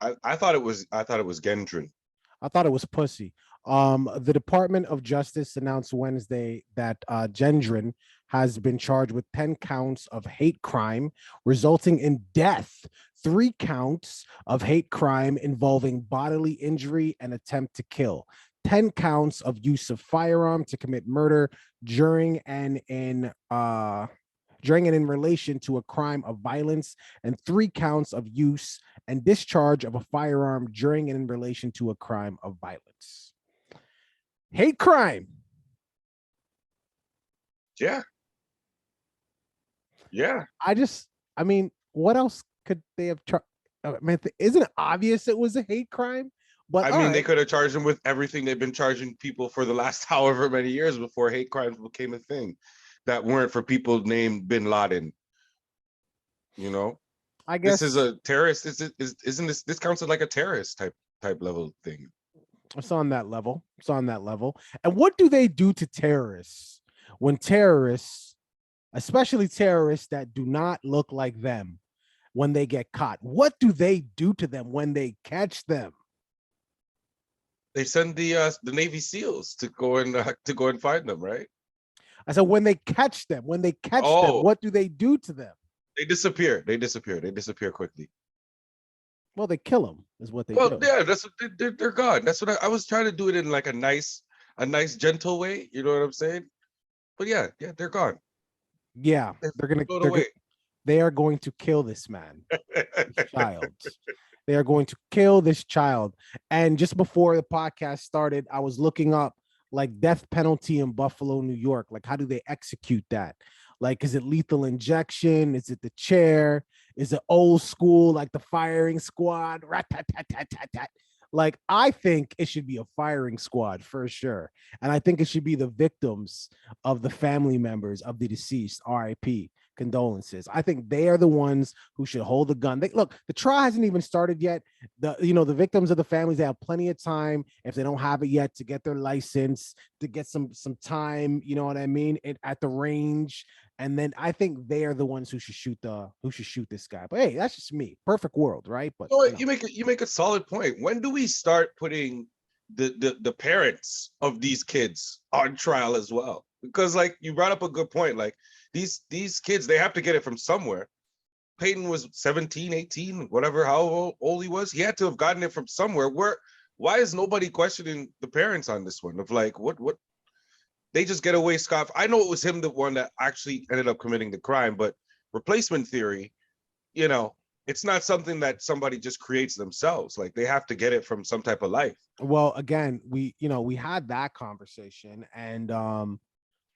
I thought it was Gendron. I thought it was pussy. The Department of Justice announced Wednesday that Gendron has been charged with 10 counts of hate crime, resulting in death, 3 counts of hate crime involving bodily injury and attempt to kill, 10 counts of use of firearm to commit murder during and in relation to a crime of violence, and 3 counts of use and discharge of a firearm during and in relation to a crime of violence. Hate crime. Yeah, yeah. I mean, what else could they have tried? I mean, isn't it obvious it was a hate crime? But I all mean, they right. could have charged him with everything they've been charging people for the last however many years before hate crimes became a thing that weren't for people named Bin Laden. You know, I this is guess a terrorist. Isn't this counts as like a terrorist type level thing? it's on that level. It's on that level. And what do they do to terrorists when terrorists, especially terrorists that do not look like them, when they get caught? What do they do to them when they catch them? They send the Navy SEALs to go and find them, right? I said, when they catch them, Oh, what do they do to them? they disappear. They disappear. They disappear quickly. Well, they kill them, is what they Well, do. yeah, that's what they're gone. That's what I was trying to do it in like a nice, gentle way. You know what I'm saying? But yeah, yeah, they're gone. Yeah, They're blown away. they are going to kill this man, this child. They are going to kill this child. And just before the podcast started, I was looking up like death penalty in Buffalo, New York. Like, how do they execute that? Like, is it lethal injection? Is it the chair? Is it old school, like the firing squad? Rat-tat-tat-tat-tat-tat. Like, I think it should be a firing squad for sure. And I think it should be the victims of the family members of the deceased, RIP, condolences. I think they are the ones who should hold the gun. Look, the trial hasn't even started yet. The victims of the families, they have plenty of time if they don't have it yet to get their license, to get some time, you know what I mean, at the range. And then I think they are the ones who should shoot this guy. But hey, that's just me. Perfect world, right? But Oh, you make a solid point. When do we start putting the parents of these kids on trial as well? Because like you brought up a good point. Like these kids, they have to get it from somewhere. Peyton was 17, 18, whatever, how old he was. He had to have gotten it from somewhere. Why is nobody questioning the parents on this one? Of like, what they just get away scot. I know it was him, the one that actually ended up committing the crime, but replacement theory, you know, it's not something that somebody just creates themselves. Like they have to get it from some type of life. well, again, we had that conversation, and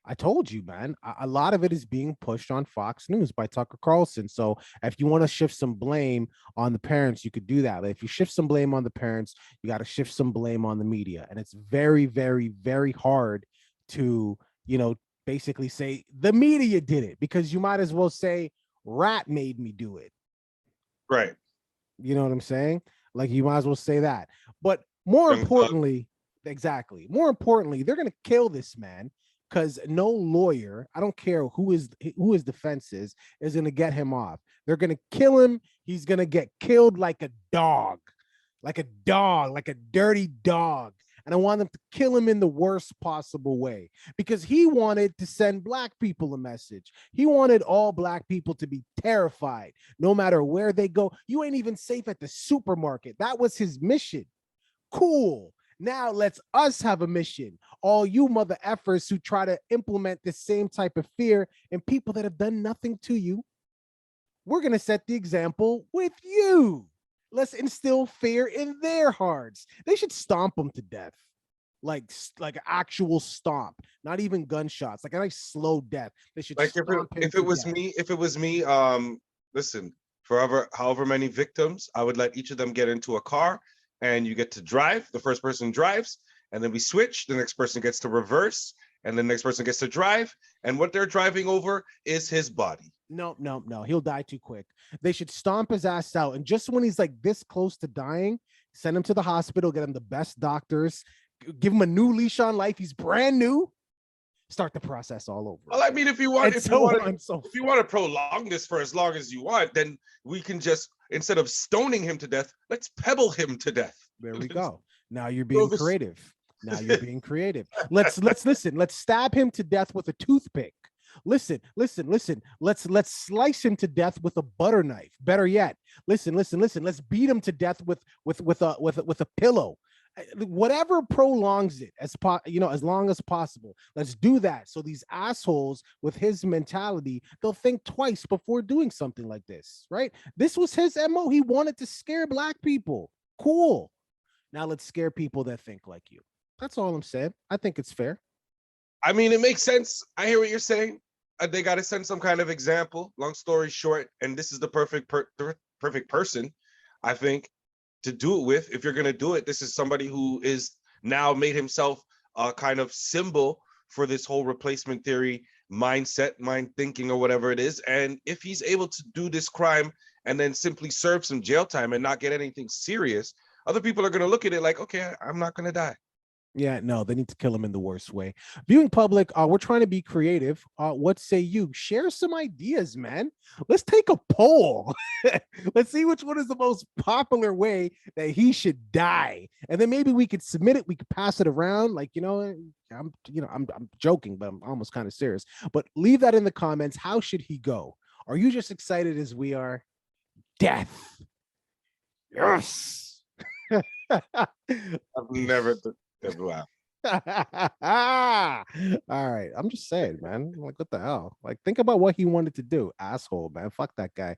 I told you, man, a lot of it is being pushed on Fox News by Tucker Carlson. So if you want to shift some blame on the parents, you could do that. But if you shift some blame on the parents, you got to shift some blame on the media. And it's very, very, very hard to, basically say the media did it, because you might as well say Rat made me do it. Right. You know what I'm saying? Like, you might as well say that. But more Young Thug. importantly, exactly. More importantly, they're gonna kill this man because no lawyer, I don't care who his defense is gonna get him off. They're gonna kill him. He's gonna get killed like a dog, like a dirty dog. And I want them to kill him in the worst possible way, because he wanted to send black people a message. He wanted all black people to be terrified no matter where they go. You ain't even safe at the supermarket. That was his mission. Cool. Now let's us have a mission. All you mother effers who try to implement the same type of fear in people that have done nothing to you, we're going to set the example with you. Let's instill fear in their hearts. They should stomp them to death. Like actual stomp, not even gunshots, like a nice slow death. They should Like if it stomp him if it to was death. me, listen, forever, however many victims, I would let each of them get into a car and you get to drive. The first person drives, and then we switch. The next person gets to reverse, and the next person gets to drive. And what they're driving over is his body. No, no, no. He'll die too quick. They should stomp his ass out. And just when he's like this close to dying, send him to the hospital, get him the best doctors, give him a new leash on life. He's brand new. start the process all over. Well, I mean, if you want, And so on. So if you want to prolong this for as long as you want, then we can just, instead of stoning him to death, let's pebble him to death. there we go. Now you're being creative. Now you're being creative. Let's listen. Let's stab him to death with a toothpick. Listen. Let's slice him to death with a butter knife. Better yet, listen. Let's beat him to death with a pillow. Whatever prolongs it as long as possible. Let's do that. So these assholes with his mentality, they'll think twice before doing something like this, right? This was his MO. He wanted to scare black people. Cool. Now let's scare people that think like you. That's all I'm saying. I think it's fair. I mean, it makes sense. I hear what you're saying. They got to send some kind of example. Long story short, and this is the perfect person, I think, to do it with. If you're going to do it, this is somebody who is now made himself a kind of symbol for this whole replacement theory mindset, mind thinking, or whatever it is. And if he's able to do this crime and then simply serve some jail time and not get anything serious, other people are going to look at it like, okay, I'm not going to die. Yeah, no, they need to kill him in the worst way. Viewing public, we're trying to be creative. What say you? Share some ideas, man. Let's take a poll. Let's see which one is the most popular way that he should die, and then maybe we could submit it. We could pass it around. Like, I'm joking, but I'm almost kind of serious. But leave that in the comments. How should he go? Are you just excited as we are? Death. Yes. I've never. Wow. All right. I'm just saying, man. Like, what the hell? Like, think about what he wanted to do. Asshole, man. Fuck that guy.